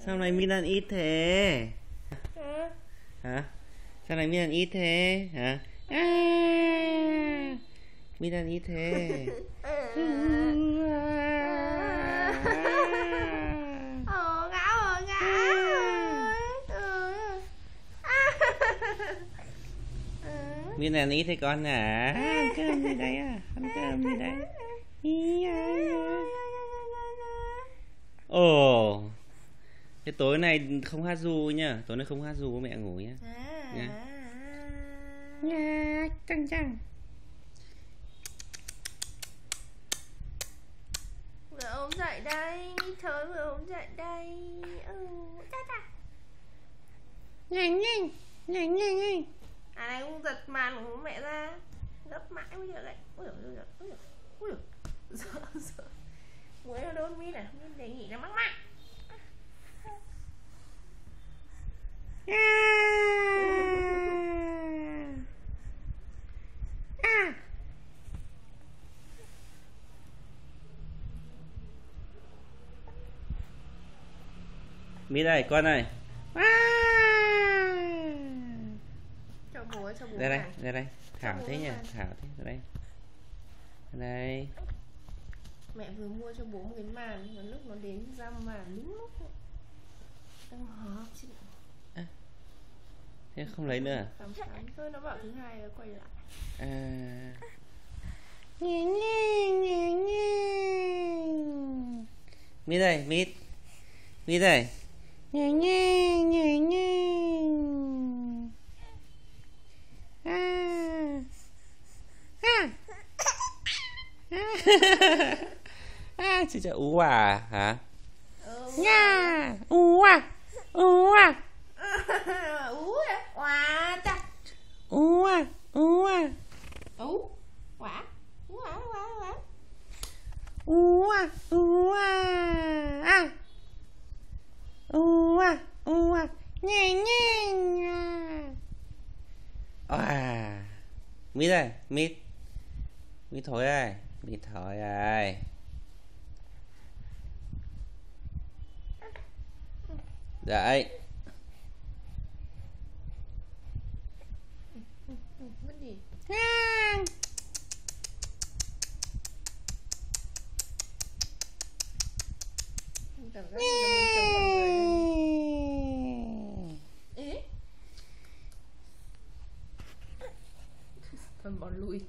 Sao này Milan ít thế? Hả? Sao này Milan ít thế? Hả? Milan ít thế. Ngáo rồi. Milan ít thế con à? Ăn cơm đi đây à? Ăn cơm đi đây. Ồ, thế tối nay không hát ru nhá, tối nay không hát ru, mẹ ngủ nhá. Nha, căng căng. Vừa ốm dậy đây, trời vừa ốm dậy đây. Nhanh. Này cũng giật màn của mẹ ra, gấp mãi bây giờ lại. Ui giời. Muối nó đốt Mít à, Mít đề nghị nó mắc mắc. Mít đây, con này. Cho bố Ra đây. Thảo thế nhỉ, Thảo thế, ra đây. Mẹ vừa mua cho bố một cái màn, mà lúc nó đến ra màn đúng lúc đang họp chị. Thế không lấy nữa à? Tắm thôi, nó bảo thứ hai nó quay lại. Mít đây, Mít đây. Chị cho ú à hả? Nha, ú à. Ú à, quá ta. Ú à. Ú, quá. Ú à. Ú à. Nha. Mít đây, Mít thổi đây, Dậy. Mất gì? Cảm giác như là muốn chống mọi người. Ế. Còn bỏ lùi.